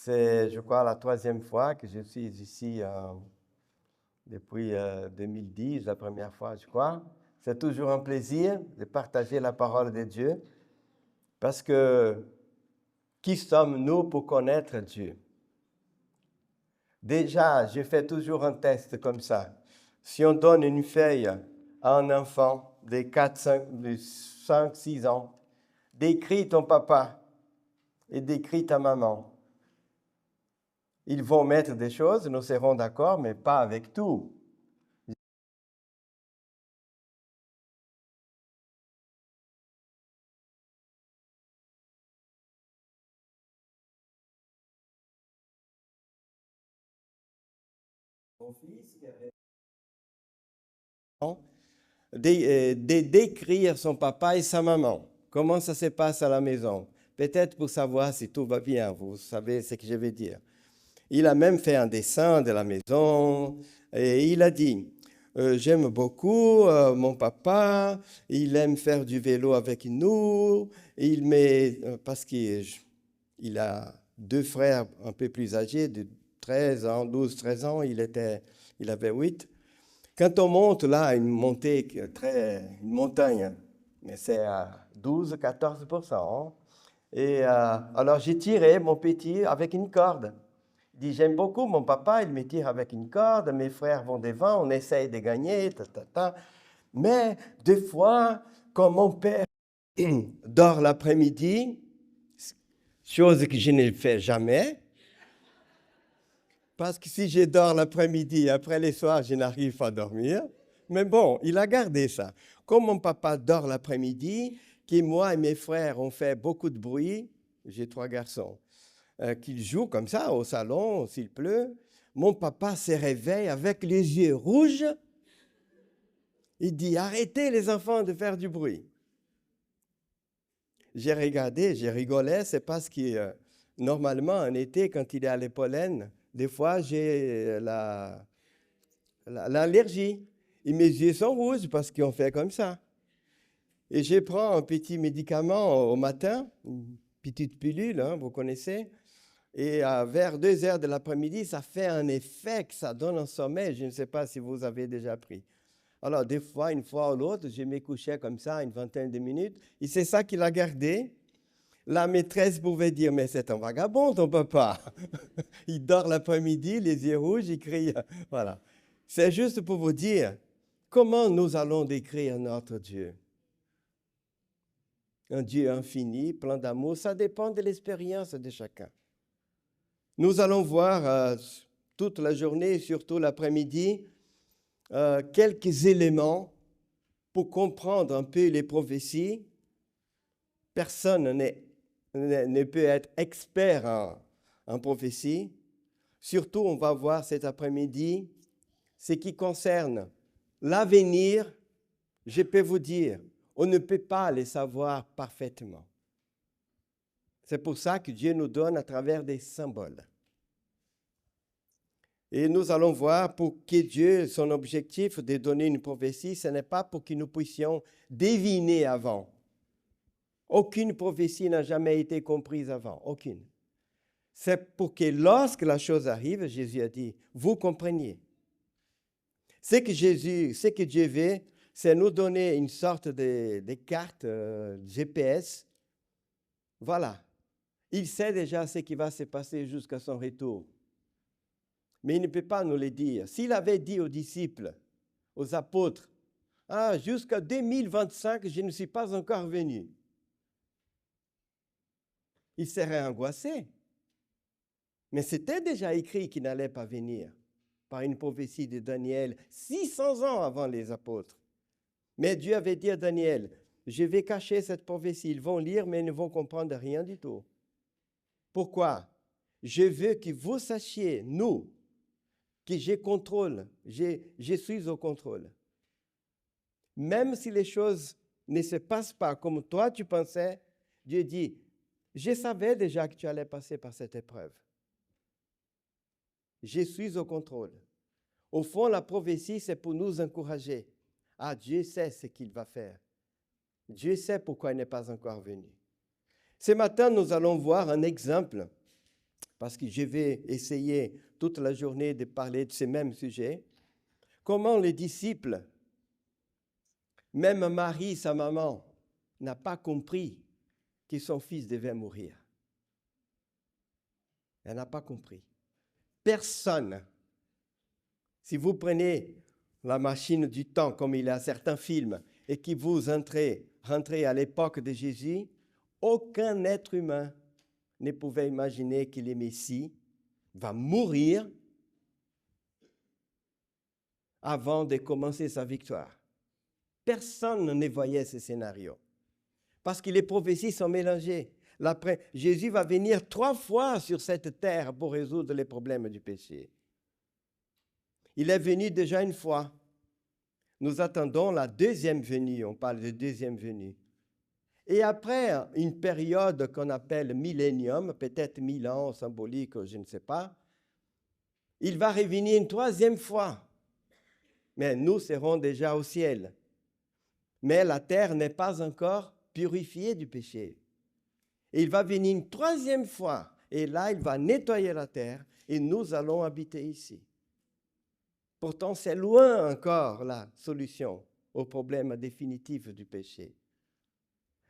C'est, je crois, la troisième fois que je suis ici depuis 2010, la première fois, je crois. C'est toujours un plaisir de partager la parole de Dieu parce que qui sommes-nous pour connaître Dieu? Déjà, je fais toujours un test comme ça. Si on donne une feuille à un enfant de 5, 6 ans, décris ton papa et décris ta maman. Ils vont mettre des choses, nous serons d'accord, mais pas avec tout. Mon fils qui avait décrire son papa et sa maman. Comment ça se passe à la maison? Peut-être pour savoir si tout va bien, vous savez ce que je vais dire. Il a même fait un dessin de la maison et il a dit, j'aime beaucoup mon papa, il aime faire du vélo avec nous, parce qu'il a 2 frères un peu plus âgés, de 13 ans, 12, 13 ans, il avait 8. Quand on monte là, une montagne, mais c'est à 12-14%. Et alors j'ai tiré mon petit avec une corde. Il dit, j'aime beaucoup mon papa, il me tire avec une corde, mes frères vont devant, on essaye de gagner, Mais des fois, quand mon père dort l'après-midi, chose que je ne fais jamais, parce que si je dors l'après-midi, après les soirs, je n'arrive pas à dormir. Mais bon, il a gardé ça. Comme mon papa dort l'après-midi, que moi et mes frères ont fait beaucoup de bruit, j'ai 3 garçons, qu'ils jouent comme ça au salon, s'il pleut, mon papa se réveille avec les yeux rouges. Il dit, arrêtez les enfants de faire du bruit. J'ai regardé, j'ai rigolé, c'est parce que normalement, en été, quand il est à l'épollen, des fois, j'ai l'allergie. Et mes yeux sont rouges parce qu'on fait comme ça. Et je prends un petit médicament au matin, une petite pilule, hein, vous connaissez. Et vers 2 heures de l'après-midi, ça fait un effet que ça donne un sommeil. Je ne sais pas si vous avez déjà pris. Alors, des fois, une fois ou l'autre, je me couchais comme ça, une vingtaine de minutes. Et c'est ça qu'il a gardé. La maîtresse pouvait dire, mais c'est un vagabond, ton papa. Il dort l'après-midi, les yeux rouges, il crie. Voilà. C'est juste pour vous dire comment nous allons décrire notre Dieu. Un Dieu infini, plein d'amour, ça dépend de l'expérience de chacun. Nous allons voir toute la journée, surtout l'après-midi, quelques éléments pour comprendre un peu les prophéties. Personne ne peut être expert en prophétie. Surtout, on va voir cet après-midi ce qui concerne l'avenir. Je peux vous dire, on ne peut pas le savoir parfaitement. C'est pour ça que Dieu nous donne à travers des symboles. Et nous allons voir pour que Dieu, son objectif de donner une prophétie, ce n'est pas pour que nous puissions deviner avant. Aucune prophétie n'a jamais été comprise avant, aucune. C'est pour que lorsque la chose arrive, Jésus a dit, vous compreniez. Ce que Dieu veut, c'est nous donner une sorte de carte GPS. Voilà. Il sait déjà ce qui va se passer jusqu'à son retour. Mais il ne peut pas nous le dire. S'il avait dit aux disciples, aux apôtres, « jusqu'à 2025, je ne suis pas encore venu », il serait angoissé. Mais c'était déjà écrit qu'il n'allait pas venir par une prophétie de Daniel 600 ans avant les apôtres. Mais Dieu avait dit à Daniel, je vais cacher cette prophétie. Ils vont lire, mais ils ne vont comprendre rien du tout. Pourquoi? Je veux que vous sachiez, nous, que je contrôle, je suis au contrôle. Même si les choses ne se passent pas comme toi tu pensais, Dieu dit, je savais déjà que tu allais passer par cette épreuve. Je suis au contrôle. Au fond, la prophétie, c'est pour nous encourager. Dieu sait ce qu'il va faire. Dieu sait pourquoi il n'est pas encore venu. Ce matin, nous allons voir un exemple parce que je vais essayer toute la journée de parler de ces mêmes sujets. Comment les disciples, même Marie, sa maman, n'a pas compris que son fils devait mourir. Elle n'a pas compris. Personne. Si vous prenez la machine du temps, comme il y a certains films, et que vous rentrez à l'époque de Jésus, aucun être humain ne pouvait imaginer que le Messie va mourir avant de commencer sa victoire. Personne ne voyait ce scénario. Parce que les prophéties sont mélangées. Jésus va venir 3 fois sur cette terre pour résoudre les problèmes du péché. Il est venu déjà une fois. Nous attendons la deuxième venue. On parle de deuxième venue. Et après une période qu'on appelle millénium, peut-être 1000 ans symbolique, je ne sais pas, il va revenir une 3e fois. Mais nous serons déjà au ciel. Mais la terre n'est pas encore purifiée du péché. Et il va venir une 3e fois. Et là, il va nettoyer la terre et nous allons habiter ici. Pourtant, c'est loin encore la solution au problème définitif du péché.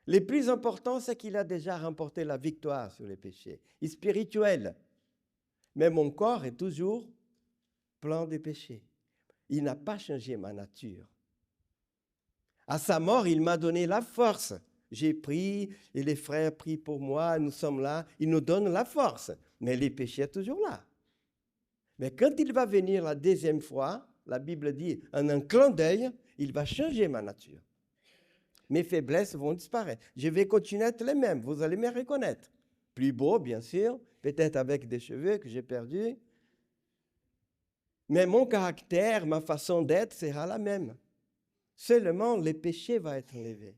Le plus important, c'est qu'il a déjà remporté la victoire sur les péchés. Il est spirituel. Mais mon corps est toujours plein de péchés. Il n'a pas changé ma nature. À sa mort, il m'a donné la force. J'ai pris, et les frères prient pour moi, nous sommes là. Il nous donne la force. Mais les péchés sont toujours là. Mais quand il va venir la 2e fois, la Bible dit, en un clin d'œil, il va changer ma nature. Mes faiblesses vont disparaître. Je vais continuer à être les mêmes. Vous allez me reconnaître. Plus beau, bien sûr, peut-être avec des cheveux que j'ai perdus. Mais mon caractère, ma façon d'être sera la même. Seulement, le péché va être enlevé.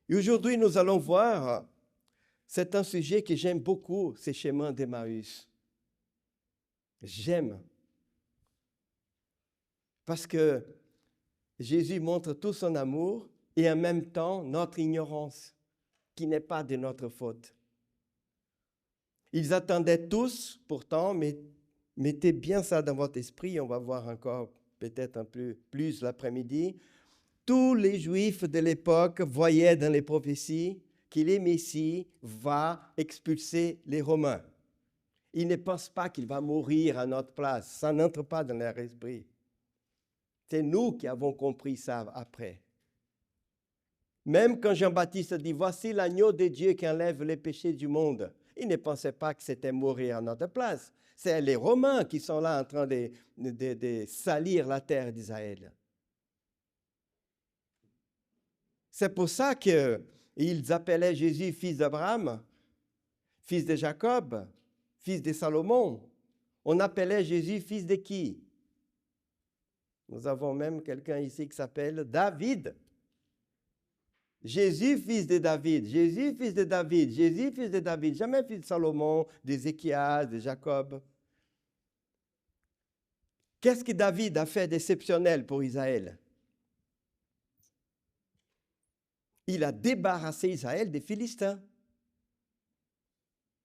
Et aujourd'hui, nous allons voir, c'est un sujet que j'aime beaucoup, ces chemins d'Emmaüs. J'aime. Parce que Jésus montre tout son amour et en même temps notre ignorance, qui n'est pas de notre faute. Ils attendaient tous, pourtant, mais mettez bien ça dans votre esprit, on va voir encore peut-être un peu plus l'après-midi. Tous les Juifs de l'époque voyaient dans les prophéties que le Messie va expulser les Romains. Ils ne pensent pas qu'il va mourir à notre place. Ça n'entre pas dans leur esprit. C'est nous qui avons compris ça après. Même quand Jean-Baptiste dit « Voici l'agneau de Dieu qui enlève les péchés du monde », il ne pensait pas que c'était mourir à notre place. C'est les Romains qui sont là en train de salir la terre d'Israël. C'est pour ça qu'ils appelaient Jésus fils d'Abraham, fils de Jacob, fils de Salomon. On appelait Jésus fils de qui? Nous avons même quelqu'un ici qui s'appelle David. Jésus, fils de David. Jésus, fils de David. Jésus, fils de David. Jamais fils de Salomon, d'Ézéchias, de Jacob. Qu'est-ce que David a fait d'exceptionnel pour Israël? Il a débarrassé Israël des Philistins.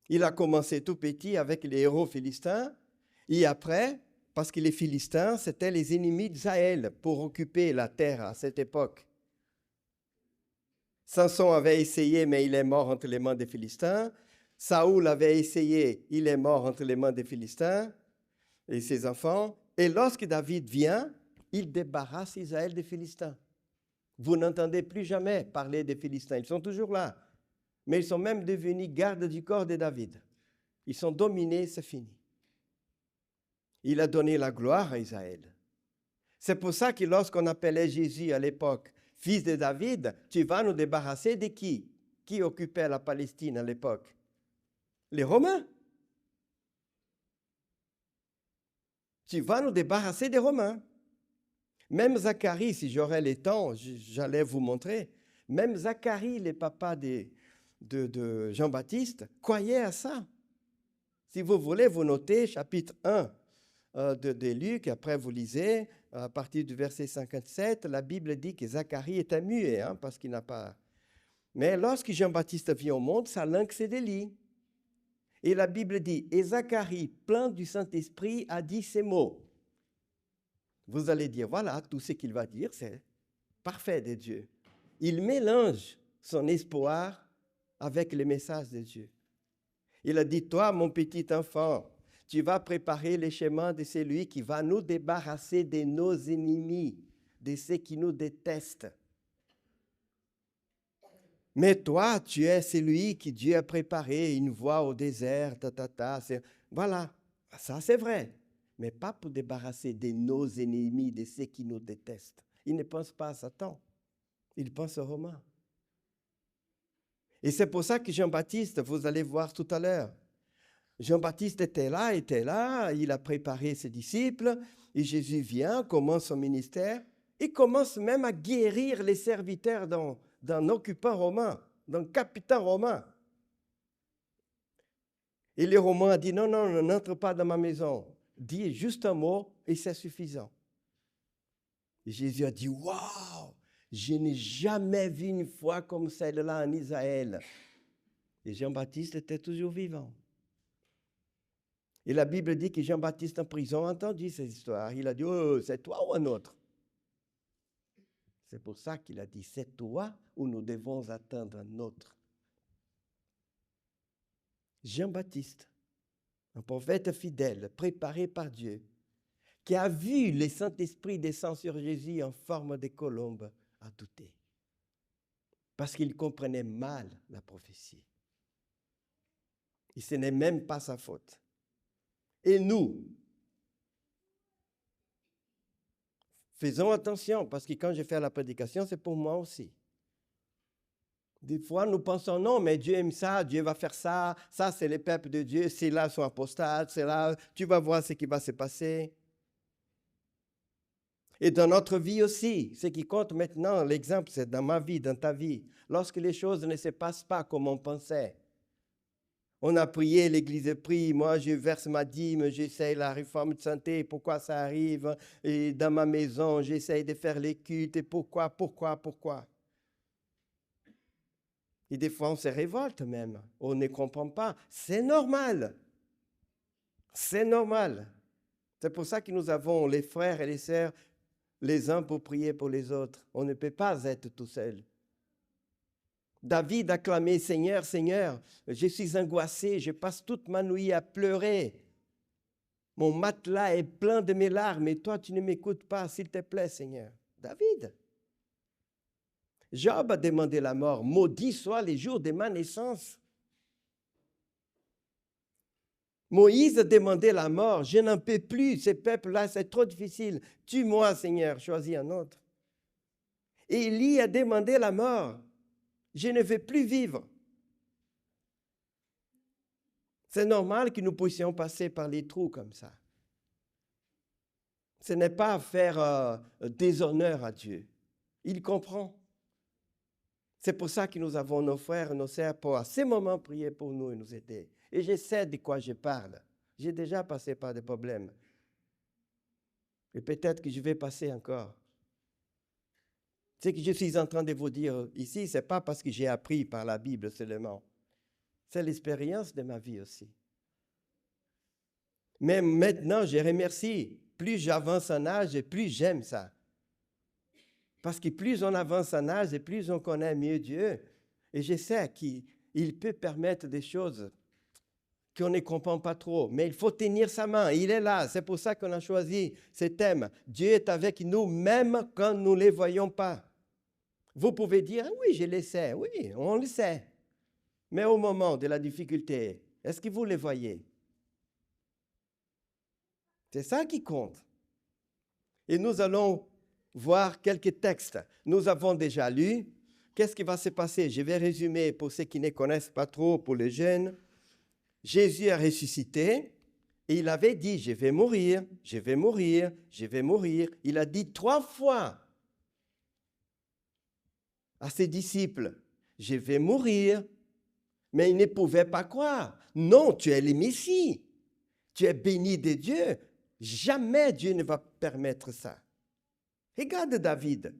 Il a commencé tout petit avec les héros philistins. Et après, parce que les Philistins, c'était les ennemis d'Israël pour occuper la terre à cette époque. Samson avait essayé, mais il est mort entre les mains des Philistins. Saoul avait essayé, il est mort entre les mains des Philistins et ses enfants. Et lorsque David vient, il débarrasse Israël des Philistins. Vous n'entendez plus jamais parler des Philistins. Ils sont toujours là. Mais ils sont même devenus gardes du corps de David. Ils sont dominés, c'est fini. Il a donné la gloire à Israël. C'est pour ça que lorsqu'on appelait Jésus à l'époque fils de David, tu vas nous débarrasser de qui? Qui occupait la Palestine à l'époque? Les Romains. Tu vas nous débarrasser des Romains. Même Zacharie, si j'aurais le temps, j'allais vous montrer. Même Zacharie, le papa de Jean-Baptiste, croyait à ça. Si vous voulez, vous notez chapitre 1 de Luc, après vous lisez, à partir du verset 57, la Bible dit que Zacharie était muet, parce qu'il n'a pas... Mais lorsque Jean-Baptiste vient au monde, sa langue s'est délie. Et la Bible dit, et Zacharie, plein du Saint-Esprit, a dit ces mots. Vous allez dire, voilà, tout ce qu'il va dire, c'est parfait de Dieu. Il mélange son espoir avec les messages de Dieu. Il a dit, toi, mon petit enfant, tu vas préparer les chemins de celui qui va nous débarrasser de nos ennemis, de ceux qui nous détestent. Mais toi, tu es celui qui Dieu a préparé, une voie au désert, Voilà, ça c'est vrai, mais pas pour débarrasser de nos ennemis, de ceux qui nous détestent. Il ne pense pas à Satan, il pense aux Romains. Et c'est pour ça que Jean-Baptiste, vous allez voir tout à l'heure, Jean-Baptiste était là, il a préparé ses disciples, et Jésus vient, commence son ministère, et commence même à guérir les serviteurs d'un occupant romain, d'un capitaine romain. Et le Romain a dit, non, n'entre pas dans ma maison. Dis juste un mot et c'est suffisant. Et Jésus a dit, waouh, je n'ai jamais vu une foi comme celle-là en Israël. Et Jean-Baptiste était toujours vivant. Et la Bible dit que Jean-Baptiste en prison a entendu ces histoires. Il a dit, oh, c'est toi ou un autre? C'est pour ça qu'il a dit, c'est toi ou nous devons attendre un autre. Jean-Baptiste, un prophète fidèle, préparé par Dieu, qui a vu le Saint-Esprit descendre sur Jésus en forme de colombe, a douté. Parce qu'il comprenait mal la prophétie. Et ce n'est même pas sa faute. Et nous, faisons attention, parce que quand je fais la prédication, c'est pour moi aussi. Des fois, nous pensons, non, mais Dieu aime ça, Dieu va faire ça, ça c'est le peuple de Dieu, c'est là son apostate, c'est là, tu vas voir ce qui va se passer. Et dans notre vie aussi, ce qui compte maintenant, l'exemple, c'est dans ma vie, dans ta vie. Lorsque les choses ne se passent pas comme on pensait, on a prié, l'Église prie, moi je verse ma dîme, j'essaye la réforme de santé, pourquoi ça arrive? Et dans ma maison, j'essaye de faire les cultes, et pourquoi? Et des fois, on se révolte même, on ne comprend pas. C'est normal. C'est normal. C'est pour ça que nous avons les frères et les sœurs, les uns pour prier pour les autres. On ne peut pas être tout seul. David a clamé, Seigneur, Seigneur, je suis angoissé, je passe toute ma nuit à pleurer. Mon matelas est plein de mes larmes et toi, tu ne m'écoutes pas, s'il te plaît, Seigneur. David. Job a demandé la mort, maudit soient les jours de ma naissance. Moïse a demandé la mort, je n'en peux plus, ces peuples-là, c'est trop difficile. Tue-moi, Seigneur, choisis un autre. Et Élie a demandé la mort. Je ne veux plus vivre. C'est normal que nous puissions passer par les trous comme ça. Ce n'est pas faire déshonneur à Dieu. Il comprend. C'est pour ça que nous avons nos frères et nos sœurs pour à ces moments prier pour nous et nous aider. Et je sais de quoi je parle. J'ai déjà passé par des problèmes. Et peut-être que je vais passer encore. Ce que je suis en train de vous dire ici, ce n'est pas parce que j'ai appris par la Bible seulement. C'est l'expérience de ma vie aussi. Mais maintenant, je remercie. Plus j'avance en âge, et plus j'aime ça. Parce que plus on avance en âge, et plus on connaît mieux Dieu. Et je sais qu'il peut permettre des choses qu'on ne comprend pas trop. Mais il faut tenir sa main. Il est là. C'est pour ça qu'on a choisi ce thème. Dieu est avec nous, même quand nous ne les voyons pas. Vous pouvez dire, ah oui, je le sais. Oui, on le sait. Mais au moment de la difficulté, est-ce que vous les voyez? C'est ça qui compte. Et nous allons voir quelques textes. Nous avons déjà lu. Qu'est-ce qui va se passer? Je vais résumer pour ceux qui ne connaissent pas trop, pour les jeunes. Jésus a ressuscité et il avait dit, je vais mourir, je vais mourir, je vais mourir. Il a dit 3 fois à ses disciples, je vais mourir. Mais ils ne pouvaient pas croire. Non, tu es le Messie. Tu es béni de Dieu. Jamais Dieu ne va permettre ça. Regarde David.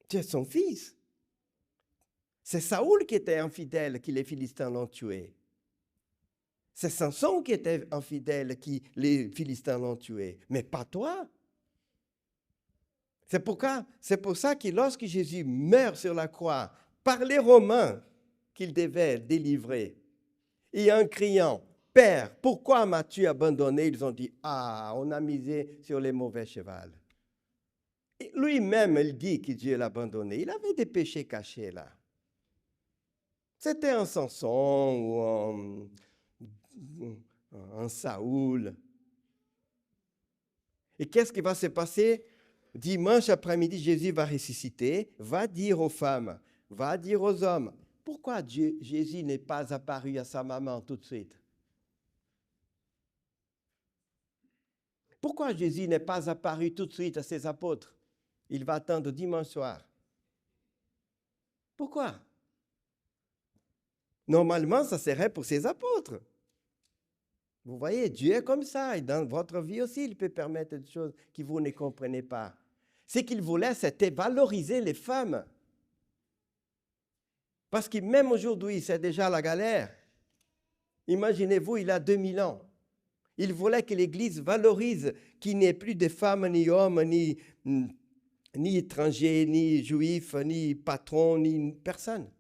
Tu es son fils. C'est Saoul qui était infidèle, que les Philistins l'ont tué. C'est Samson qui était infidèle, qui les Philistins l'ont tué, mais pas toi. C'est pour ça que lorsque Jésus meurt sur la croix, par les Romains qu'il devait délivrer, et en criant, « Père, pourquoi m'as-tu abandonné ?» Ils ont dit, « Ah, on a misé sur les mauvais chevals. » Lui-même, il dit que Dieu l'a abandonné. Il avait des péchés cachés là. C'était un Samson ou un Saoul. Et qu'est-ce qui va se passer? Dimanche après-midi, Jésus va ressusciter, va dire aux femmes, va dire aux hommes, pourquoi Jésus n'est pas apparu à sa maman tout de suite? Pourquoi Jésus n'est pas apparu tout de suite à ses apôtres? Il va attendre dimanche soir. Pourquoi? Normalement, ça serait pour ses apôtres. Vous voyez, Dieu est comme ça. Et dans votre vie aussi, il peut permettre des choses que vous ne comprenez pas. Ce qu'il voulait, c'était valoriser les femmes. Parce que même aujourd'hui, c'est déjà la galère. Imaginez-vous, il a 2000 ans. Il voulait que l'Église valorise qu'il n'y ait plus de femmes, ni hommes, ni étrangers, ni juifs, ni patrons, ni personne.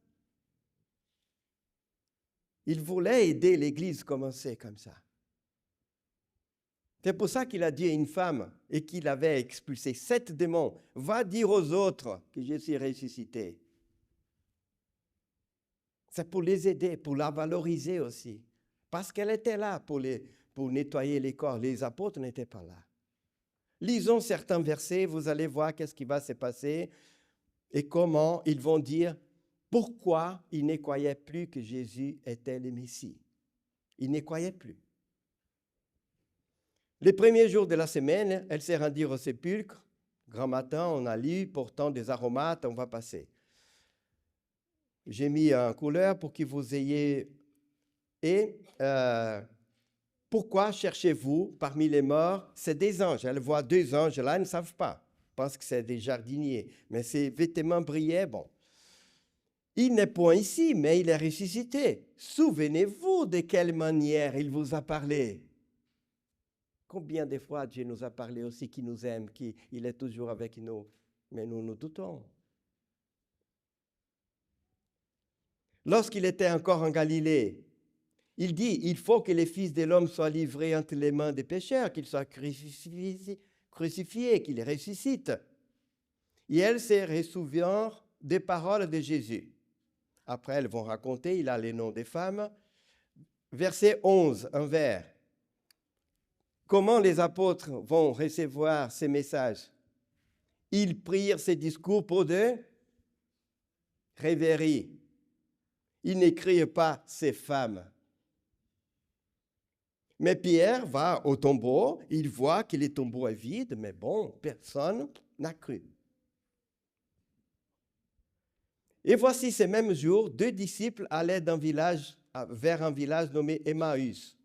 Il voulait aider l'Église à commencer comme ça. C'est pour ça qu'il a dit à une femme et qu'il avait expulsé 7 démons, « Va dire aux autres que je suis ressuscité. » C'est pour les aider, pour la valoriser aussi. Parce qu'elle était là pour nettoyer les corps. Les apôtres n'étaient pas là. Lisons certains versets, vous allez voir qu'est-ce qui va se passer et comment ils vont dire pourquoi ils ne croyaient plus que Jésus était le Messie. Ils ne croyaient plus. Les premiers jours de la semaine, elle s'est rendue au sépulcre. Grand matin, on a lu, portant des aromates, on va passer. J'ai mis en couleur pour que vous ayez... Et pourquoi cherchez-vous parmi les morts? C'est des anges. Elle voit 2 anges là, ils ne savent pas. Ils pensent que c'est des jardiniers. Mais ses vêtements brillaient, bon. Il n'est point ici, mais il est ressuscité. Souvenez-vous de quelle manière il vous a parlé. Combien de fois Dieu nous a parlé aussi qu'il nous aime, qu'il est toujours avec nous, mais nous nous doutons. Lorsqu'il était encore en Galilée, il dit, il faut que les fils de l'homme soient livrés entre les mains des pécheurs, qu'ils soient crucifiés, qu'ils ressuscitent. Et elle se souvient des paroles de Jésus. Après, elles vont raconter, il a les noms des femmes. Verset 11, un vers. Comment les apôtres vont recevoir ces messages? Ils prirent ces discours pour de rêveries. Ils n'écrivent pas ces femmes. Mais Pierre va au tombeau, il voit que le tombeau est vide, mais bon, personne n'a cru. Et voici ces mêmes jours, 2 disciples allaient vers un village nommé Emmaüs,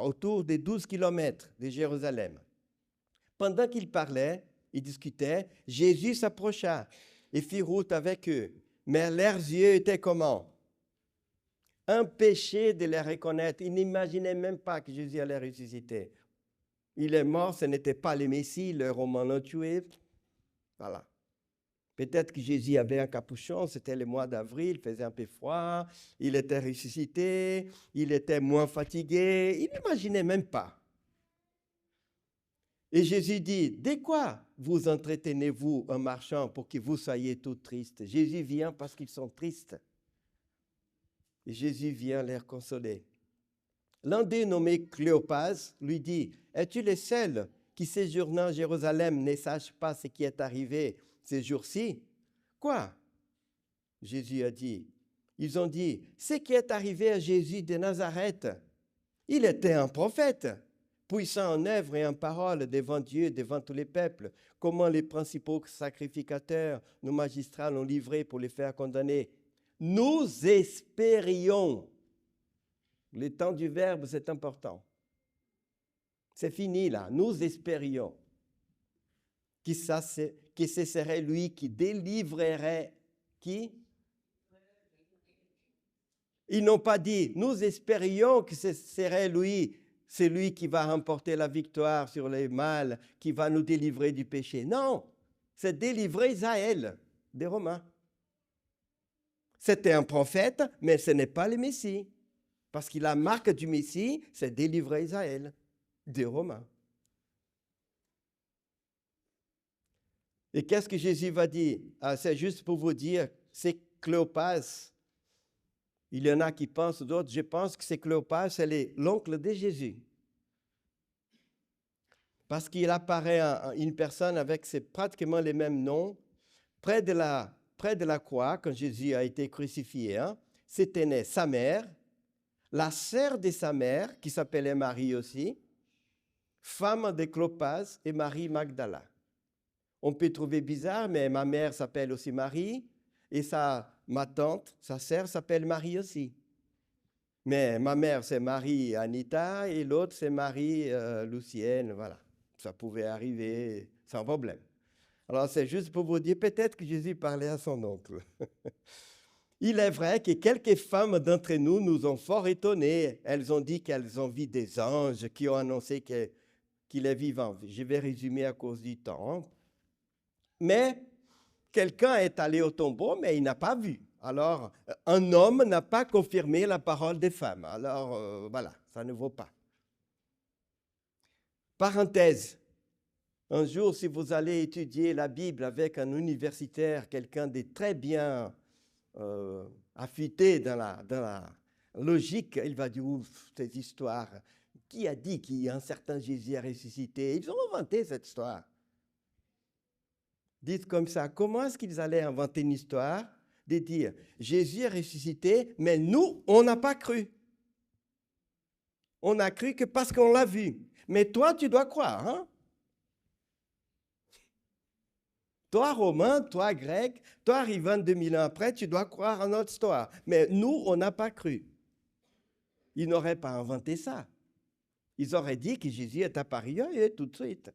autour des 12 kilomètres de Jérusalem. Pendant qu'ils parlaient, ils discutaient, Jésus s'approcha et fit route avec eux. Mais leurs yeux étaient comment? Empêchés de les reconnaître. Ils n'imaginaient même pas que Jésus allait ressusciter. Il est mort, ce n'était pas le Messie, le Romain l'ont tué. Voilà. Peut-être que Jésus avait un capuchon, c'était le mois d'avril, il faisait un peu froid, il était ressuscité, il était moins fatigué, il n'imaginait même pas. Et Jésus dit, de quoi vous entretenez-vous en marchant pour que vous soyez tous tristes? Jésus vient parce qu'ils sont tristes. Et Jésus vient les consoler. L'un d'eux, nommé Cléopas, lui dit, es-tu le seul qui séjournant à Jérusalem ne sache pas ce qui est arrivé ces jours-ci? Quoi? Jésus a dit. Ils ont dit, ce qui est arrivé à Jésus de Nazareth, il était un prophète, puissant en œuvre et en parole devant Dieu, devant tous les peuples. Comment les principaux sacrificateurs, nos magistrats l'ont livré pour les faire condamner. Nous espérions. Le temps du verbe, c'est important. C'est fini là. Nous espérions que ce serait lui qui délivrerait qui? Ils n'ont pas dit, nous espérions que ce serait lui, c'est lui qui va remporter la victoire sur les mâles, qui va nous délivrer du péché. Non, c'est délivrer Israël des Romains. C'était un prophète, mais ce n'est pas le Messie. Parce que la marque du Messie, c'est délivrer Israël des Romains. Et qu'est-ce que Jésus va dire? C'est juste pour vous dire, c'est Cléopas. Il y en a qui pensent, d'autres, je pense que c'est Cléopas, c'est l'oncle de Jésus. Parce qu'il apparaît une personne avec pratiquement les mêmes noms, près de la croix, quand Jésus a été crucifié. Hein, c'était né sa mère, la sœur de sa mère, qui s'appelait Marie aussi, femme de Cléopas et Marie Magdala. On peut trouver bizarre, mais ma mère s'appelle aussi Marie, et ma tante, sa sœur, s'appelle Marie aussi. Mais ma mère, c'est Marie Anita, et l'autre, c'est Marie Lucienne, voilà. Ça pouvait arriver sans problème. Alors, c'est juste pour vous dire, peut-être que Jésus parlait à son oncle. Il est vrai que quelques femmes d'entre nous nous ont fort étonnés. Elles ont dit qu'elles ont vu des anges qui ont annoncé qu'il est vivant. Je vais résumer à cause du temps. Mais quelqu'un est allé au tombeau, mais il n'a pas vu. Alors, un homme n'a pas confirmé la parole des femmes. Alors, voilà, ça ne vaut pas. Parenthèse. Un jour, si vous allez étudier la Bible avec un universitaire, quelqu'un de très bien affûté dans la logique, il va dire, ouf, ces histoires. Qui a dit qu'il y a un certain Jésus a ressuscité? Ils ont inventé cette histoire. Dites comme ça, comment est-ce qu'ils allaient inventer une histoire de dire, Jésus est ressuscité, mais nous, on n'a pas cru. On a cru que parce qu'on l'a vu. Mais toi, tu dois croire, hein? Toi, Romain, toi, Grec, toi, arrivant 2000 ans après, tu dois croire en notre histoire. Mais nous, on n'a pas cru. Ils n'auraient pas inventé ça. Ils auraient dit que Jésus est apparu et tout de suite.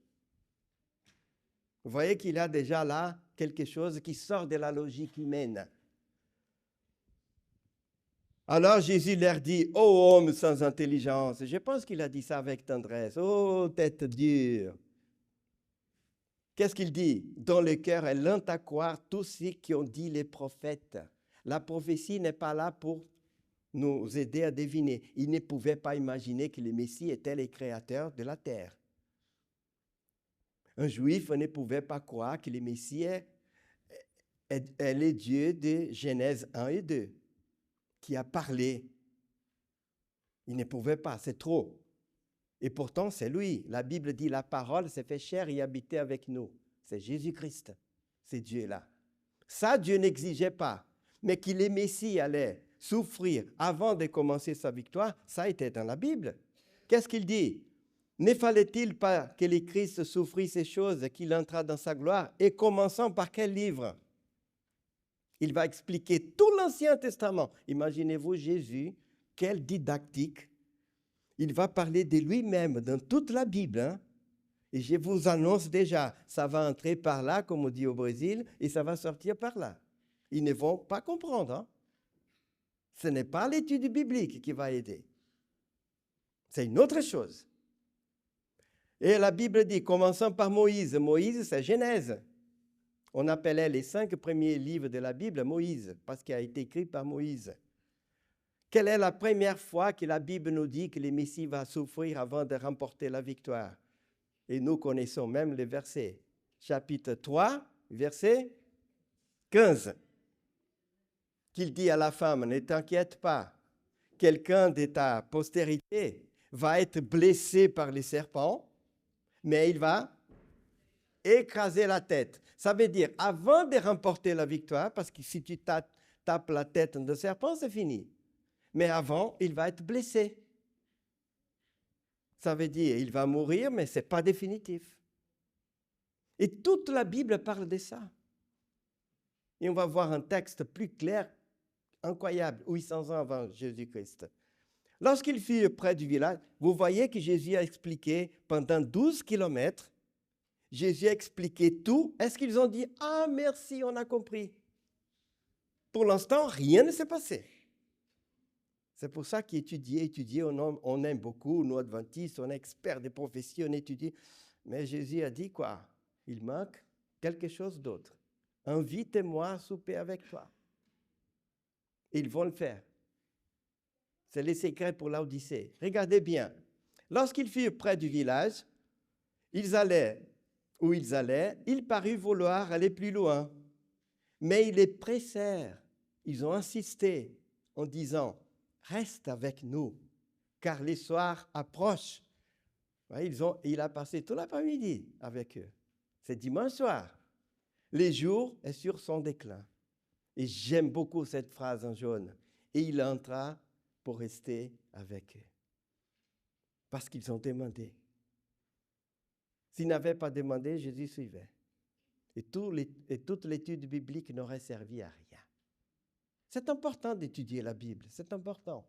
Vous voyez qu'il y a déjà là quelque chose qui sort de la logique humaine. Alors Jésus leur dit, « Ô homme sans intelligence », je pense qu'il a dit ça avec tendresse, « Ô tête dure ». Qu'est-ce qu'il dit? Dans le cœur est lent à croire tout ce qu'ont dit les prophètes. La prophétie n'est pas là pour nous aider à deviner. Ils ne pouvaient pas imaginer que le Messie était le créateur de la terre. Un juif ne pouvait pas croire que le Messie est le Dieu de Genèse 1 et 2, qui a parlé. Il ne pouvait pas, c'est trop. Et pourtant, c'est lui. La Bible dit, la parole s'est fait chair et habitait avec nous. C'est Jésus-Christ, c'est Dieu-là. Ça, Dieu n'exigeait pas. Mais que le Messie allait souffrir avant de commencer sa victoire, ça était dans la Bible. Qu'est-ce qu'il dit? Ne fallait-il pas que le Christ souffrit ces choses, qu'il entra dans sa gloire? Et commençant par quel livre? Il va expliquer tout l'Ancien Testament. Imaginez-vous Jésus, quelle didactique. Il va parler de lui-même dans toute la Bible. Hein? Et je vous annonce déjà, ça va entrer par là, comme on dit au Brésil, et ça va sortir par là. Ils ne vont pas comprendre. Hein? Ce n'est pas l'étude biblique qui va aider. C'est une autre chose. Et la Bible dit, commençant par Moïse. Moïse, c'est Genèse. On appelait les 5 premiers livres de la Bible Moïse, parce qu'il a été écrit par Moïse. Quelle est la première fois que la Bible nous dit que le Messie va souffrir avant de remporter la victoire? Et nous connaissons même les versets. Chapitre 3, verset 15. Qu'il dit à la femme, ne t'inquiète pas, quelqu'un de ta postérité va être blessé par les serpents, mais il va écraser la tête. Ça veut dire, avant de remporter la victoire, parce que si tu tapes la tête d'un serpent, c'est fini. Mais avant, il va être blessé. Ça veut dire, il va mourir, mais ce n'est pas définitif. Et toute la Bible parle de ça. Et on va voir un texte plus clair, incroyable, 800 ans avant Jésus-Christ. Lorsqu'il fut près du village, vous voyez que Jésus a expliqué pendant 12 kilomètres, Jésus a expliqué tout. Est-ce qu'ils ont dit, « Ah, merci, on a compris ». Pour l'instant, rien ne s'est passé. C'est pour ça qu'étudier, on aime beaucoup, nous adventistes, on est experts des prophéties, on étudie. Mais Jésus a dit quoi? Il manque quelque chose d'autre. Invite-moi à souper avec toi. Ils vont le faire. C'est les secrets pour l'Odyssée. Regardez bien. Lorsqu'ils furent près du village, ils allaient, il parut vouloir aller plus loin. Mais ils les pressèrent. Ils ont insisté en disant, reste avec nous, car les soirs approchent. Il a passé tout l'après-midi avec eux. C'est dimanche soir. Les jours est sur son déclin. Et j'aime beaucoup cette phrase en jaune. Et il entra pour rester avec eux. Parce qu'ils ont demandé. S'ils n'avaient pas demandé, Jésus suivait. Et toute l'étude biblique n'aurait servi à rien. C'est important d'étudier la Bible, c'est important.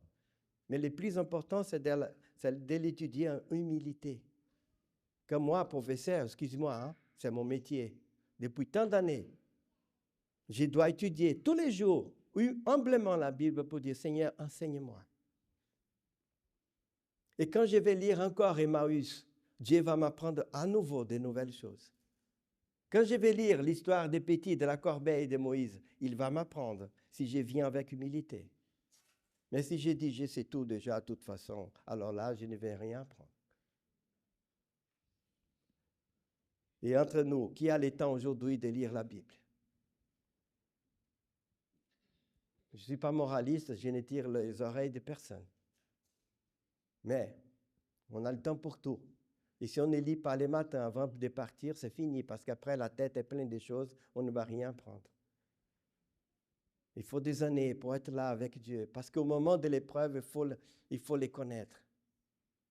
Mais le plus important, c'est de l'étudier en humilité. Comme moi, professeur, excuse-moi, hein, c'est mon métier. Depuis tant d'années, je dois étudier tous les jours, humblement la Bible pour dire, Seigneur, enseigne-moi. Et quand je vais lire encore Emmaüs, Dieu va m'apprendre à nouveau de nouvelles choses. Quand je vais lire l'histoire des petits, de la corbeille de Moïse, il va m'apprendre si je viens avec humilité. Mais si je dis, je sais tout déjà, de toute façon, alors là, je ne vais rien apprendre. Et entre nous, qui a le temps aujourd'hui de lire la Bible? Je ne suis pas moraliste, je ne tire les oreilles de personne. Mais on a le temps pour tout. Et si on ne lit pas les matins avant de partir, c'est fini, parce qu'après, la tête est pleine de choses, on ne va rien prendre. Il faut des années pour être là avec Dieu, parce qu'au moment de l'épreuve, il faut les connaître.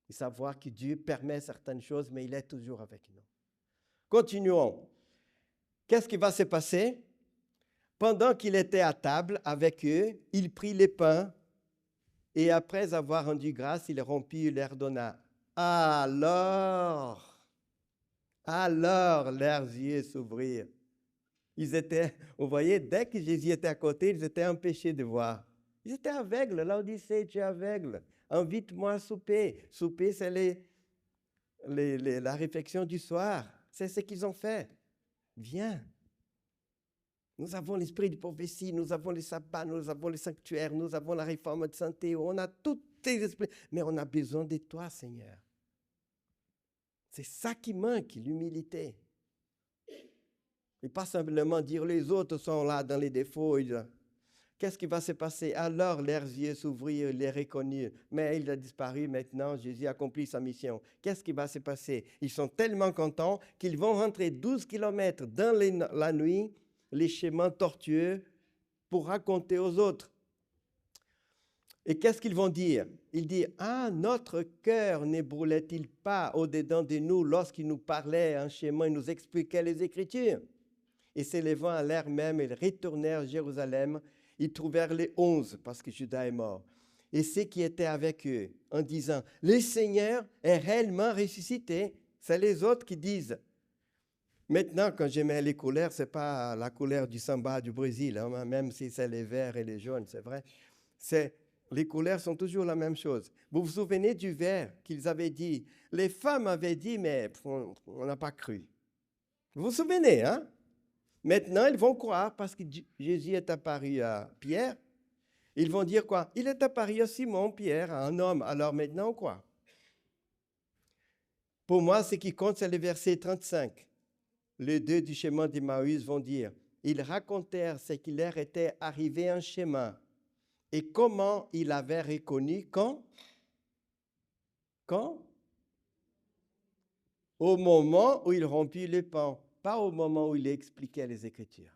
Et savoir que Dieu permet certaines choses, mais il est toujours avec nous. Continuons. Qu'est-ce qui va se passer? Pendant qu'il était à table avec eux, il prit les pains, et après avoir rendu grâce, il rompit et leur donna. Alors leurs yeux s'ouvrirent. Vous voyez, dès que Jésus était à côté, ils étaient empêchés de voir. Ils étaient aveugles. L'Odyssée, tu es aveugle. Invite-moi à souper. Souper, c'est la réflexion du soir. C'est ce qu'ils ont fait. Viens. Nous avons l'esprit de prophétie, nous avons les sabbats, nous avons les sanctuaires, nous avons la réforme de santé, on a tous tes esprits, mais on a besoin de toi, Seigneur. C'est ça qui manque, l'humilité. Et pas simplement dire les autres sont là dans les défauts. Qu'est-ce qui va se passer? Alors leurs yeux s'ouvrirent, ils les reconnurent. Mais il a disparu maintenant, Jésus accomplit sa mission. Qu'est-ce qui va se passer? Ils sont tellement contents qu'ils vont rentrer 12 kilomètres dans la nuit, les chemins tortueux, pour raconter aux autres. Et qu'est-ce qu'ils vont dire? Ils disent, ah, notre cœur ne brûlait-il pas au-dedans de nous lorsqu'il nous parlait en chemin, il nous expliquait les Écritures? Et s'élevant à l'air même, ils retournèrent à Jérusalem. Ils trouvèrent les 11, parce que Judas est mort. Et ceux qui étaient avec eux, en disant, le Seigneur est réellement ressuscité. C'est les autres qui disent. Maintenant, quand je mets les couleurs, ce n'est pas la couleur du samba du Brésil, hein, même si c'est les verts et les jaunes, c'est vrai. Les couleurs sont toujours la même chose. Vous vous souvenez du vers qu'ils avaient dit? Les femmes avaient dit, mais on n'a pas cru. Vous vous souvenez, hein? Maintenant, ils vont croire parce que Jésus est apparu à Pierre. Ils vont dire quoi? Il est apparu à Simon, Pierre, à un homme. Alors maintenant, quoi? Pour moi, ce qui compte, c'est le verset 35. Les deux du chemin d'Emmaüs vont dire, ils racontèrent ce qui leur était arrivé en chemin et comment ils l'avaient reconnu quand? Au moment où il rompit le pain, pas au moment où il expliquait les Écritures.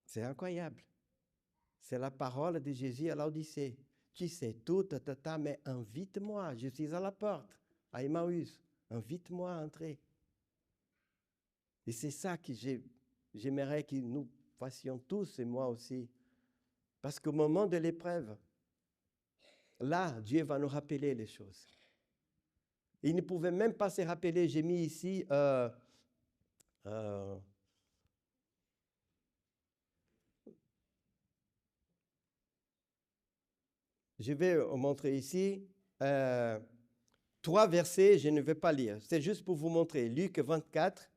C'est incroyable. C'est la parole de Jésus à l'Odyssée. Tu sais tout, mais invite-moi, je suis à la porte, à Emmaüs. Invite-moi à entrer. Et c'est ça que j'aimerais que nous fassions tous, et moi aussi. Parce qu'au moment de l'épreuve, là, Dieu va nous rappeler les choses. Il ne pouvait même pas se rappeler, j'ai mis ici Je vais vous montrer ici 3 versets, je ne vais pas lire. C'est juste pour vous montrer. Luc 24.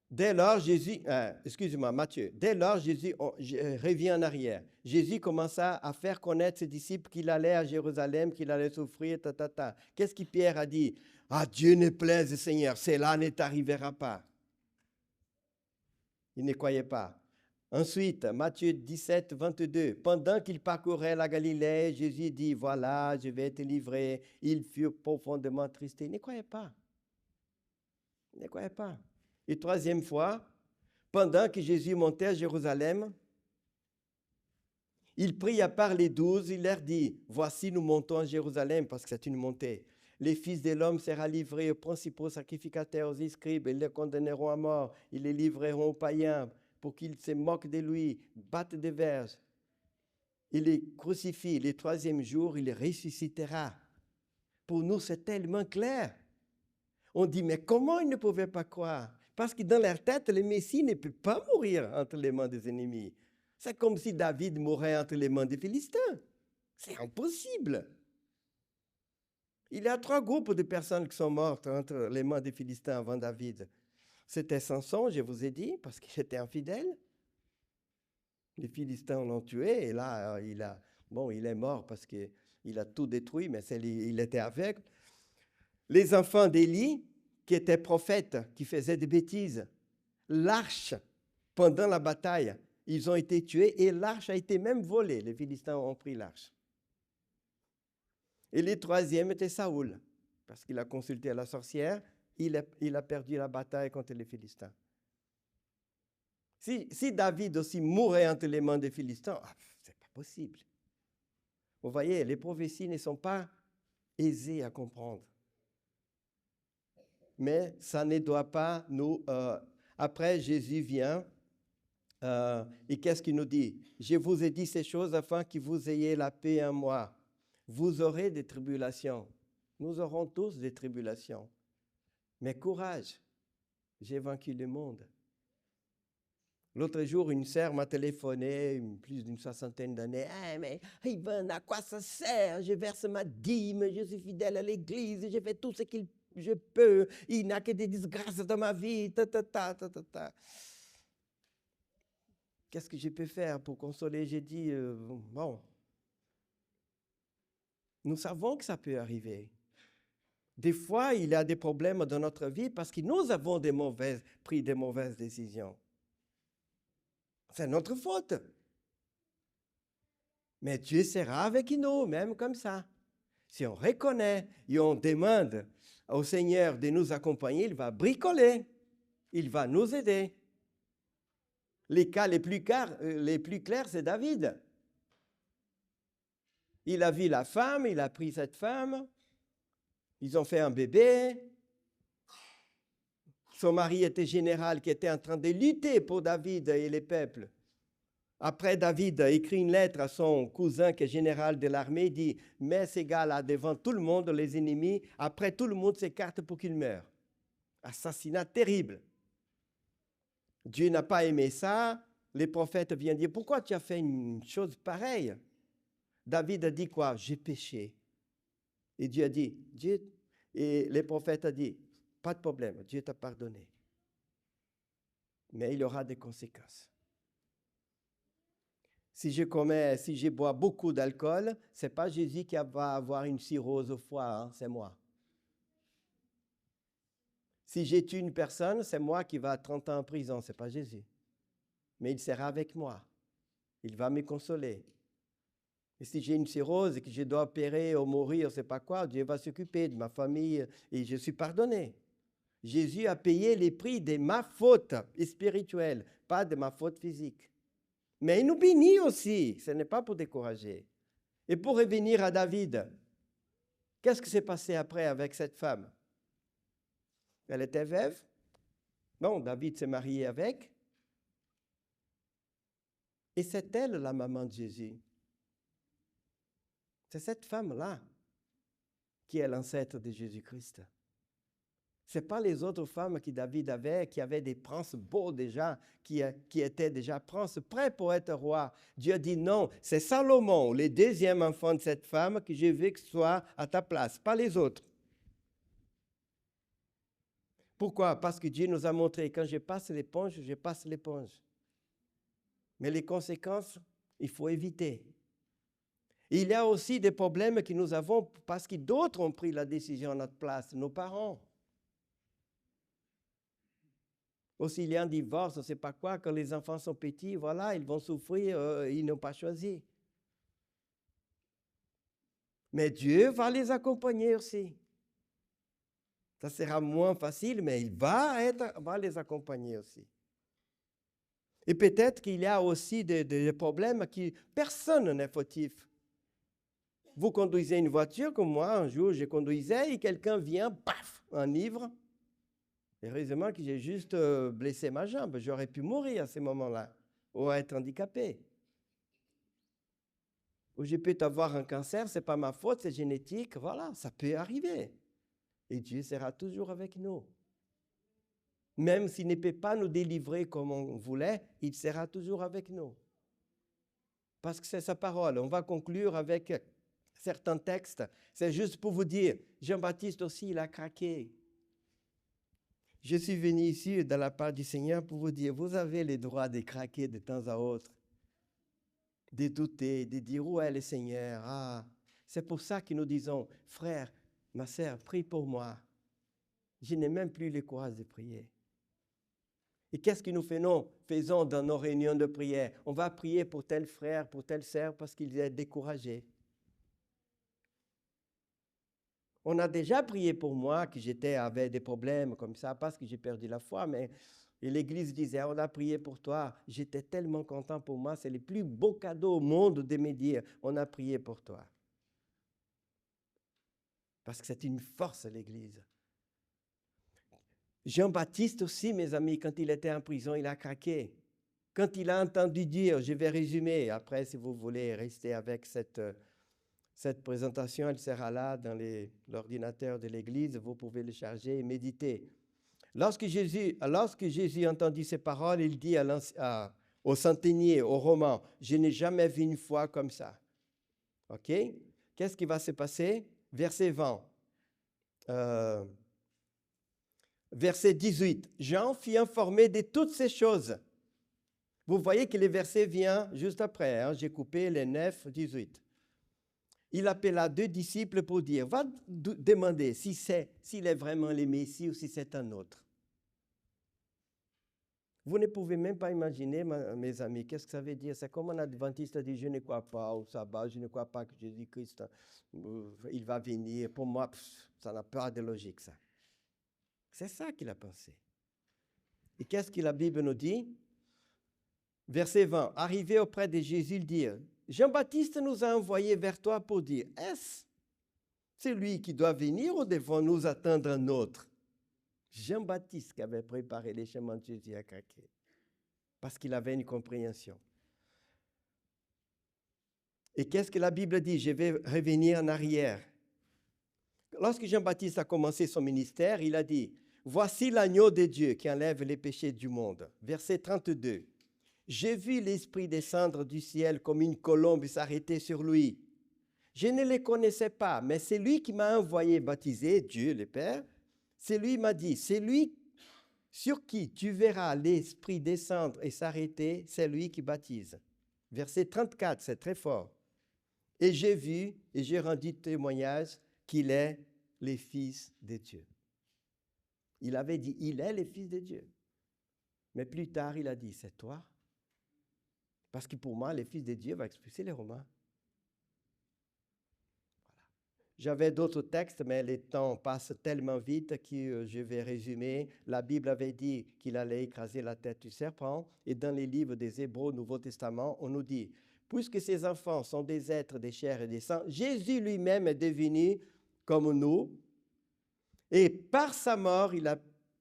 Dès lors, Jésus, excusez-moi, Matthieu, dès lors, Jésus revient en arrière. Jésus commença à faire connaître ses disciples qu'il allait à Jérusalem, qu'il allait souffrir, Qu'est-ce que Pierre a dit? Ah, Dieu ne plaise, Seigneur, cela ne t'arrivera pas. Il ne croyait pas. Ensuite, Matthieu 17, 22. Pendant qu'il parcourait la Galilée, Jésus dit, voilà, je vais te livrer. Ils furent profondément tristés. Il ne croyait pas. Il ne croyait pas. Et 3e fois, pendant que Jésus montait à Jérusalem, il prit à part les 12, il leur dit, voici nous montons à Jérusalem, parce que c'est une montée. Les fils de l'homme seront livrés aux principaux sacrificateurs, aux scribes, ils les condamneront à mort, ils les livreront aux païens pour qu'ils se moquent de lui, battent des verges. Il les crucifie, le 3e jour, il les ressuscitera. Pour nous, c'est tellement clair. On dit, mais comment ils ne pouvaient pas croire? Parce que dans leur tête, le Messie ne peut pas mourir entre les mains des ennemis. C'est comme si David mourait entre les mains des Philistins. C'est impossible. Il y a 3 groupes de personnes qui sont mortes entre les mains des Philistins avant David. C'était Samson, je vous ai dit, parce qu'il était infidèle. Les Philistins l'ont tué, et là, il est mort parce qu'il a tout détruit, mais il était aveugle. Les enfants d'Élie, qui étaient prophètes, qui faisaient des bêtises. L'arche, pendant la bataille, ils ont été tués et l'arche a été même volée. Les Philistins ont pris l'arche. Et le 3e était Saoul, parce qu'il a consulté la sorcière, il a perdu la bataille contre les Philistins. Si David aussi mourait entre les mains des Philistins, c'est pas possible. Vous voyez, les prophéties ne sont pas aisées à comprendre. Mais ça ne doit pas nous... après, Jésus vient et qu'est-ce qu'il nous dit? Je vous ai dit ces choses afin que vous ayez la paix en moi. Vous aurez des tribulations. Nous aurons tous des tribulations. Mais courage, j'ai vaincu le monde. L'autre jour, une sœur m'a téléphoné, plus d'une 60aine d'années. « mais Ivan, à quoi ça sert? Je verse ma dîme, je suis fidèle à l'église, je fais tout ce que je peux. Il n'y a que des disgrâces dans ma vie. » Qu'est-ce que je peux faire pour consoler? J'ai dit, bon, nous savons que ça peut arriver. Des fois, il y a des problèmes dans notre vie parce que nous avons pris des mauvaises décisions. C'est notre faute. Mais Dieu sera avec nous, même comme ça. Si on reconnaît et on demande au Seigneur de nous accompagner, il va bricoler. Il va nous aider. Les cas les plus clairs, c'est David. Il a vu la femme, il a pris cette femme. Ils ont fait un bébé. Son mari était général qui était en train de lutter pour David et les peuples. Après, David a écrit une lettre à son cousin qui est général de l'armée, il dit « Mets ces gars-là devant tout le monde, les ennemis, après tout le monde s'écarte pour qu'ils meurent. » Assassinat terrible. Dieu n'a pas aimé ça. Les prophètes viennent dire « Pourquoi tu as fait une chose pareille ?» David a dit quoi? « J'ai péché. » Et Dieu a dit, et les prophètes ont dit, pas de problème, Dieu t'a pardonné. Mais il y aura des conséquences. Si je bois beaucoup d'alcool, ce n'est pas Jésus qui va avoir une cirrhose au foie, hein, c'est moi. Si j'ai tué une personne, c'est moi qui va à 30 ans en prison, ce n'est pas Jésus. Mais il sera avec moi. Il va me consoler. Et si j'ai une cirrhose et que je dois opérer ou mourir, je ne sais pas quoi, Dieu va s'occuper de ma famille et je suis pardonné. Jésus a payé les prix de ma faute spirituelle, pas de ma faute physique. Mais il nous bénit aussi, ce n'est pas pour décourager. Et pour revenir à David, qu'est-ce qui s'est passé après avec cette femme? Elle était veuve. Non, David s'est marié avec. Et c'est elle la maman de Jésus. C'est cette femme-là qui est l'ancêtre de Jésus-Christ. Ce n'est pas les autres femmes que David avait, qui avaient des princes beaux déjà, qui étaient déjà princes, prêts pour être roi. Dieu a dit non, c'est Salomon, le deuxième enfant de cette femme, que je veux que soit à ta place, pas les autres. Pourquoi? Parce que Dieu nous a montré, quand je passe l'éponge, je passe l'éponge. Mais les conséquences, il faut éviter. Il y a aussi des problèmes que nous avons parce que d'autres ont pris la décision à notre place, nos parents. Aussi, il y a un divorce, on ne sait pas quoi, quand les enfants sont petits, voilà, ils vont souffrir, ils n'ont pas choisi. Mais Dieu va les accompagner aussi. Ça sera moins facile, mais il va les accompagner aussi. Et peut-être qu'il y a aussi des problèmes qui personne n'est fautif. Vous conduisez une voiture comme moi, un jour je conduisais et quelqu'un vient, paf, un ivre. Heureusement que j'ai juste blessé ma jambe. J'aurais pu mourir à ce moment-là ou être handicapé. Ou je peux avoir un cancer, ce n'est pas ma faute, c'est génétique. Voilà, ça peut arriver. Et Dieu sera toujours avec nous. Même s'il ne peut pas nous délivrer comme on voulait, il sera toujours avec nous. Parce que c'est sa parole. On va conclure avec certains textes. C'est juste pour vous dire, Jean-Baptiste aussi, il a craqué. Je suis venu ici de la part du Seigneur pour vous dire, vous avez le droit de craquer de temps à autre, de douter, de dire, où est le Seigneur? Ah, c'est pour ça que nous disons, frère, ma sœur, prie pour moi. Je n'ai même plus le courage de prier. Et qu'est-ce que nous faisons dans nos réunions de prière? On va prier pour tel frère, pour telle sœur, parce qu'il est découragé. On a déjà prié pour moi, que j'étais avec des problèmes comme ça, parce que j'ai perdu la foi, mais l'Église disait, on a prié pour toi. J'étais tellement content pour moi, c'est le plus beau cadeau au monde de me dire, on a prié pour toi. Parce que c'est une force, l'Église. Jean-Baptiste aussi, mes amis, quand il était en prison, il a craqué. Quand il a entendu dire, je vais résumer, après, si vous voulez rester avec cette présentation, elle sera là dans l'ordinateur de l'Église, vous pouvez le charger et méditer. Lorsque Jésus entendit ces paroles, il dit au centenier, au Romain, je n'ai jamais vu une foi comme ça. OK? Qu'est-ce qui va se passer? Verset 20. Verset 18. Jean fut informé de toutes ces choses. Vous voyez que le verset vient juste après. Hein? J'ai coupé les 9, 18. Il appela 2 disciples pour dire, va demander s'il est vraiment le Messie ou si c'est un autre. Vous ne pouvez même pas imaginer, mes amis, qu'est-ce que ça veut dire? C'est comme un adventiste dit, je ne crois pas au sabbat, je ne crois pas que Jésus-Christ, il va venir. Pour moi, ça n'a pas de logique, ça. C'est ça qu'il a pensé. Et qu'est-ce que la Bible nous dit? Verset 20. Arrivé auprès de Jésus, il dit, Jean-Baptiste nous a envoyés vers toi pour dire, est-ce celui qui doit venir ou devons-nous attendre un autre? Jean-Baptiste qui avait préparé les chemins de Jésus a craqué parce qu'il avait une compréhension. Et qu'est-ce que la Bible dit? Je vais revenir en arrière. Lorsque Jean-Baptiste a commencé son ministère, il a dit, voici l'agneau de Dieu qui enlève les péchés du monde. Verset 32. J'ai vu l'Esprit descendre du ciel comme une colombe s'arrêter sur lui. Je ne le connaissais pas, mais c'est lui qui m'a envoyé baptiser, Dieu le Père. C'est lui qui m'a dit, c'est lui sur qui tu verras l'Esprit descendre et s'arrêter, c'est lui qui baptise. Verset 34, c'est très fort. Et j'ai vu et j'ai rendu témoignage qu'il est le Fils de Dieu. Il avait dit, il est le Fils de Dieu. Mais plus tard, il a dit, c'est toi. Parce que pour moi, le Fils de Dieu va expulser les Romains. Voilà. J'avais d'autres textes, mais le temps passe tellement vite que je vais résumer. La Bible avait dit qu'il allait écraser la tête du serpent. Et dans les livres des Hébreux au Nouveau Testament, on nous dit, puisque ces enfants sont des êtres de chair et de sang, Jésus lui-même est devenu comme nous. Et par sa mort, il a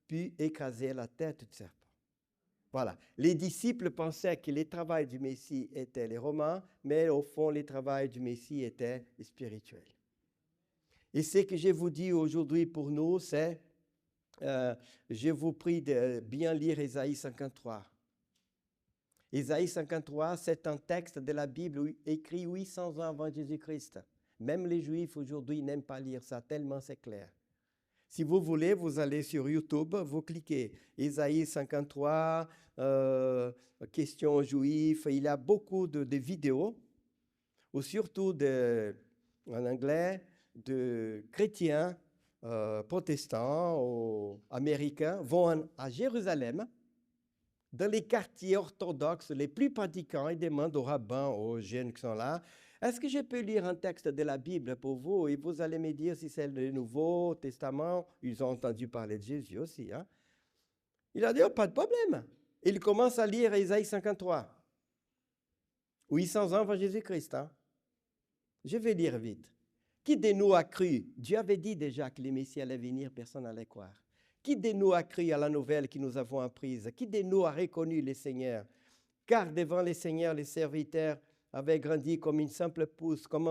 pu écraser la tête du serpent. Voilà. Les disciples pensaient que le travail du Messie était les Romains, mais au fond, le travail du Messie était spirituel. Et ce que je vous dis aujourd'hui pour nous, c'est je vous prie de bien lire Ésaïe 53. Ésaïe 53, c'est un texte de la Bible écrit 800 ans avant Jésus-Christ. Même les Juifs aujourd'hui n'aiment pas lire ça, tellement c'est clair. Si vous voulez, vous allez sur YouTube, vous cliquez Ésaïe 53, questions juifs. Il y a beaucoup de vidéos, ou surtout en anglais, de chrétiens protestants ou américains vont à Jérusalem, dans les quartiers orthodoxes les plus pratiquants, et demandent aux rabbins, aux jeunes qui sont là, est-ce que je peux lire un texte de la Bible pour vous? Et vous allez me dire si c'est le Nouveau Testament. Ils ont entendu parler de Jésus aussi. Hein? Il a dit, oh, pas de problème. Il commence à lire Ésaïe 53. 800 ans avant Jésus-Christ. Hein? Je vais lire vite. Qui de nous a cru? Dieu avait dit déjà que le Messie allait venir, personne n'allait croire. Qui de nous a cru à la nouvelle que nous avons apprise? Qui de nous a reconnu le Seigneur? Car devant le Seigneur, les serviteurs avaient grandi comme une simple pousse, comme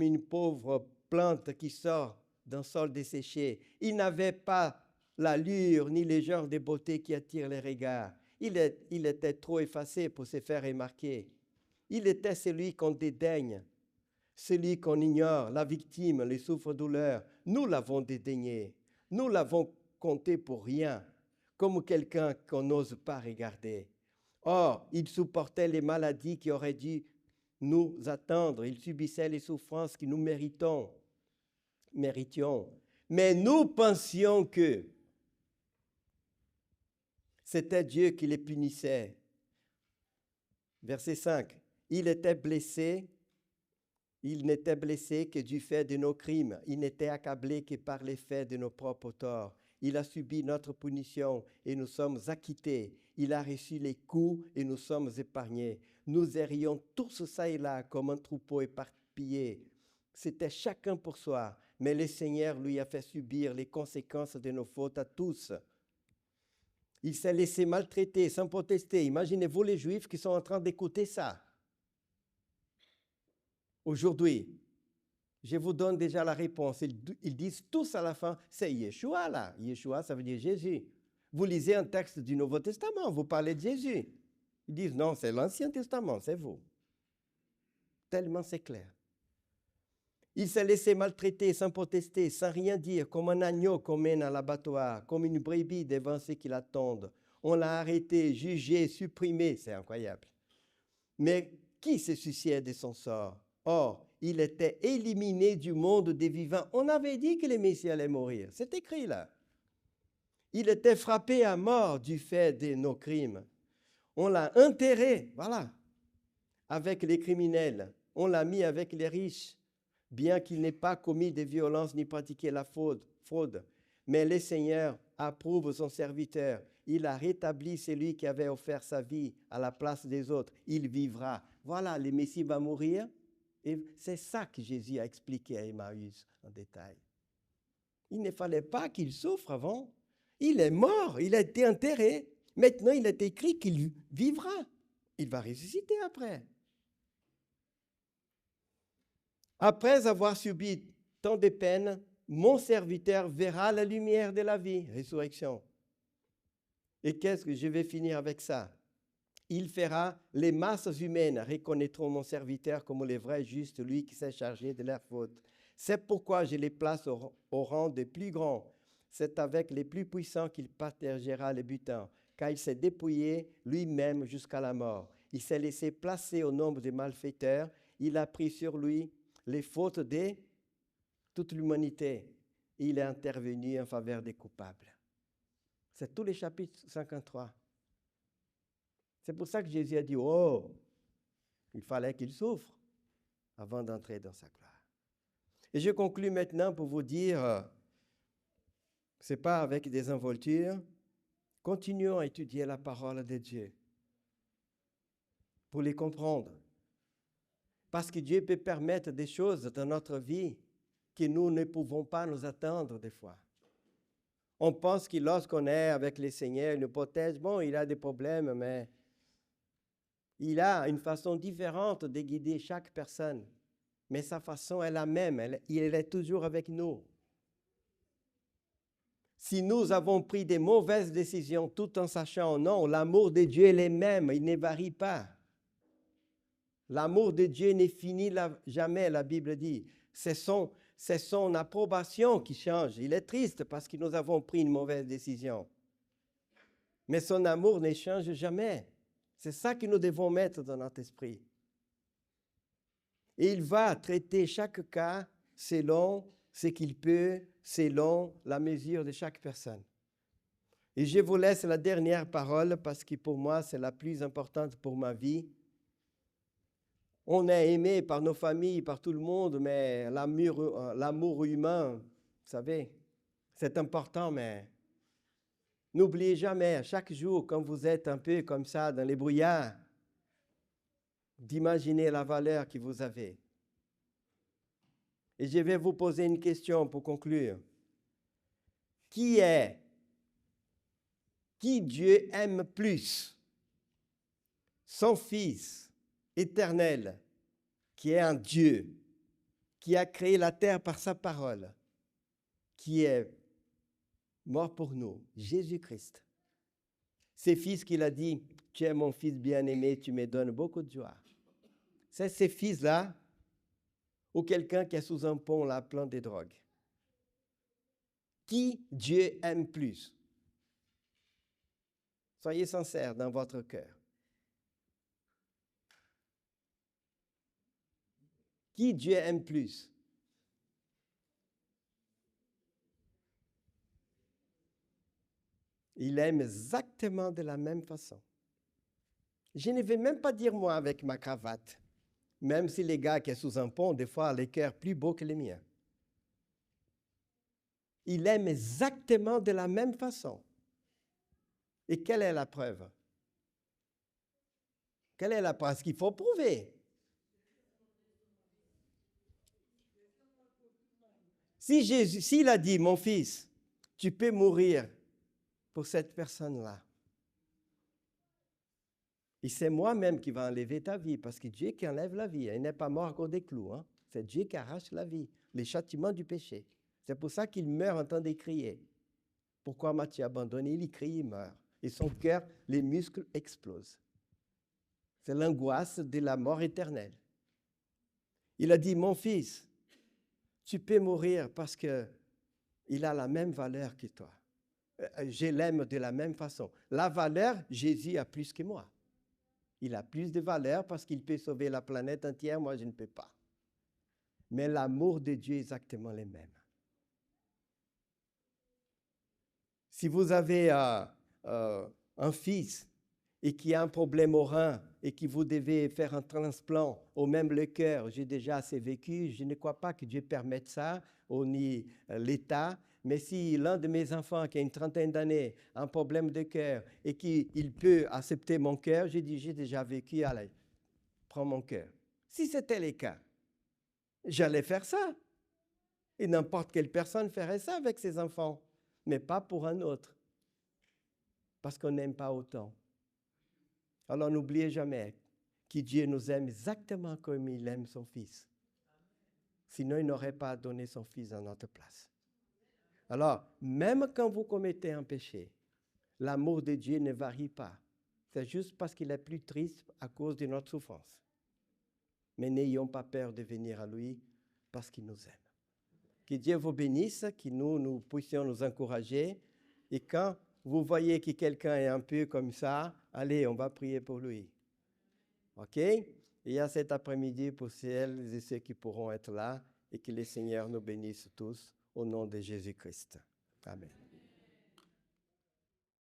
une pauvre plante qui sort d'un sol desséché. Ils n'avaient pas l'allure ni le genre de beauté qui attire les regards. Il était trop effacé pour se faire remarquer. Il était celui qu'on dédaigne, celui qu'on ignore, la victime, le souffre-douleur. Nous l'avons dédaigné. Nous l'avons compté pour rien, comme quelqu'un qu'on n'ose pas regarder. Or, il supportait les maladies qui auraient dû nous attendre. Il subissait les souffrances que nous méritions. Mais nous pensions que c'était Dieu qui les punissait. Verset 5. Il n'était blessé que du fait de nos crimes. Il n'était accablé que par l'effet de nos propres torts. Il a subi notre punition et nous sommes acquittés. Il a reçu les coups et nous sommes épargnés. Nous errions tous ça et là comme un troupeau éparpillé. C'était chacun pour soi, mais le Seigneur lui a fait subir les conséquences de nos fautes à tous. Il s'est laissé maltraiter sans protester. Imaginez-vous les Juifs qui sont en train d'écouter ça. Aujourd'hui, je vous donne déjà la réponse. Ils disent tous à la fin, c'est Yeshua là. Yeshua, ça veut dire Jésus. Vous lisez un texte du Nouveau Testament, vous parlez de Jésus. Ils disent, non, c'est l'Ancien Testament, c'est vous. Tellement c'est clair. Il s'est laissé maltraiter sans protester, sans rien dire, comme un agneau qu'on mène à l'abattoir, comme une brebis devant ceux qui l'attendent. On l'a arrêté, jugé, supprimé, c'est incroyable. Mais qui se souciait de son sort? Or, il était éliminé du monde des vivants. On avait dit que le Messie allait mourir. C'est écrit là. Il était frappé à mort du fait de nos crimes. On l'a enterré, voilà, avec les criminels. On l'a mis avec les riches, bien qu'il n'ait pas commis de violence ni pratiqué la fraude. Mais le Seigneur approuve son serviteur. Il a rétabli celui qui avait offert sa vie à la place des autres. Il vivra. Voilà, le Messie va mourir. Et c'est ça que Jésus a expliqué à Emmaüs en détail. Il ne fallait pas qu'il souffre avant. Il est mort, il a été enterré. Maintenant, il est écrit qu'il vivra. Il va ressusciter après. Après avoir subi tant de peines, mon serviteur verra la lumière de la vie, résurrection. Et qu'est-ce que je vais finir avec ça? Il fera, les masses humaines reconnaîtront mon serviteur comme le vrai juste, lui qui s'est chargé de leurs fautes. C'est pourquoi je les place au rang des plus grands. C'est avec les plus puissants qu'il partagera le butin, car il s'est dépouillé lui-même jusqu'à la mort. Il s'est laissé placer au nombre des malfaiteurs. Il a pris sur lui les fautes de toute l'humanité. Il est intervenu en faveur des coupables. C'est tout le chapitre 53. C'est pour ça que Jésus a dit, oh, il fallait qu'il souffre avant d'entrer dans sa gloire. Et je conclus maintenant pour vous dire, ce n'est pas avec des involtures, continuons à étudier la parole de Dieu pour les comprendre. Parce que Dieu peut permettre des choses dans notre vie que nous ne pouvons pas nous attendre des fois. On pense que lorsqu'on est avec le Seigneur, il nous protège. Bon, il a des problèmes, mais il a une façon différente de guider chaque personne. Mais sa façon est la même. Il est toujours avec nous. Si nous avons pris des mauvaises décisions tout en sachant, non, l'amour de Dieu est le même, il ne varie pas. L'amour de Dieu n'est fini jamais, la Bible dit. C'est son approbation qui change. Il est triste parce que nous avons pris une mauvaise décision. Mais son amour ne change jamais. C'est ça que nous devons mettre dans notre esprit. Et il va traiter chaque cas selon ce qu'il peut, selon la mesure de chaque personne. Et je vous laisse la dernière parole parce que pour moi, c'est la plus importante pour ma vie. On est aimé par nos familles, par tout le monde, mais l'amour humain, vous savez, c'est important, mais n'oubliez jamais, chaque jour, quand vous êtes un peu comme ça dans les brouillards, d'imaginer la valeur que vous avez. Et je vais vous poser une question pour conclure. Qui Dieu aime plus? Son Fils éternel, qui est un Dieu, qui a créé la terre par sa parole, qui est mort pour nous, Jésus-Christ. C'est Fils qu'il a dit, tu es mon Fils bien-aimé, tu me donnes beaucoup de joie. C'est ces fils-là, ou quelqu'un qui est sous un pont, là, plein de drogue. Qui Dieu aime plus? Soyez sincères dans votre cœur. Qui Dieu aime plus? Il aime exactement de la même façon. Je ne vais même pas dire moi avec ma cravate, même si les gars qui sont sous un pont, des fois, ont les cœurs plus beaux que les miens. Il aime exactement de la même façon. Et quelle est la preuve? Quelle est la preuve? Parce qu'il faut prouver. Si Jésus, s'il a dit, mon fils, tu peux mourir pour cette personne-là, et c'est moi-même qui va enlever ta vie, parce que Dieu qui enlève la vie, il n'est pas mort à cause des clous. Hein? C'est Dieu qui arrache la vie, les châtiments du péché. C'est pour ça qu'il meurt en train de crier. Pourquoi m'as-tu abandonné? Il crie, il meurt. Et son cœur, les muscles explosent. C'est l'angoisse de la mort éternelle. Il a dit, mon fils, tu peux mourir parce qu'il a la même valeur que toi. Je l'aime de la même façon. La valeur, Jésus a plus que moi. Il a plus de valeur parce qu'il peut sauver la planète entière, moi je ne peux pas. Mais l'amour de Dieu est exactement le même. Si vous avez un fils et qui a un problème au rein et que vous devez faire un transplant ou même le cœur, j'ai déjà assez vécu, je ne crois pas que Dieu permette ça, ni l'État. Mais si l'un de mes enfants qui a une trentaine d'années a un problème de cœur et qu'il peut accepter mon cœur, j'ai dit, j'ai déjà vécu, allez, prends mon cœur. Si c'était le cas, j'allais faire ça. Et n'importe quelle personne ferait ça avec ses enfants, mais pas pour un autre, parce qu'on n'aime pas autant. Alors n'oubliez jamais que Dieu nous aime exactement comme il aime son Fils. Sinon, il n'aurait pas donné son Fils à notre place. Alors, même quand vous commettez un péché, l'amour de Dieu ne varie pas. C'est juste parce qu'il est plus triste à cause de notre souffrance. Mais n'ayons pas peur de venir à lui parce qu'il nous aime. Que Dieu vous bénisse, que nous puissions nous encourager. Et quand vous voyez que quelqu'un est un peu comme ça, allez, on va prier pour lui. OK? Et à cet après-midi, pour celles et ceux qui pourront être là, et que le Seigneur nous bénisse tous, au nom de Jésus-Christ. Amen.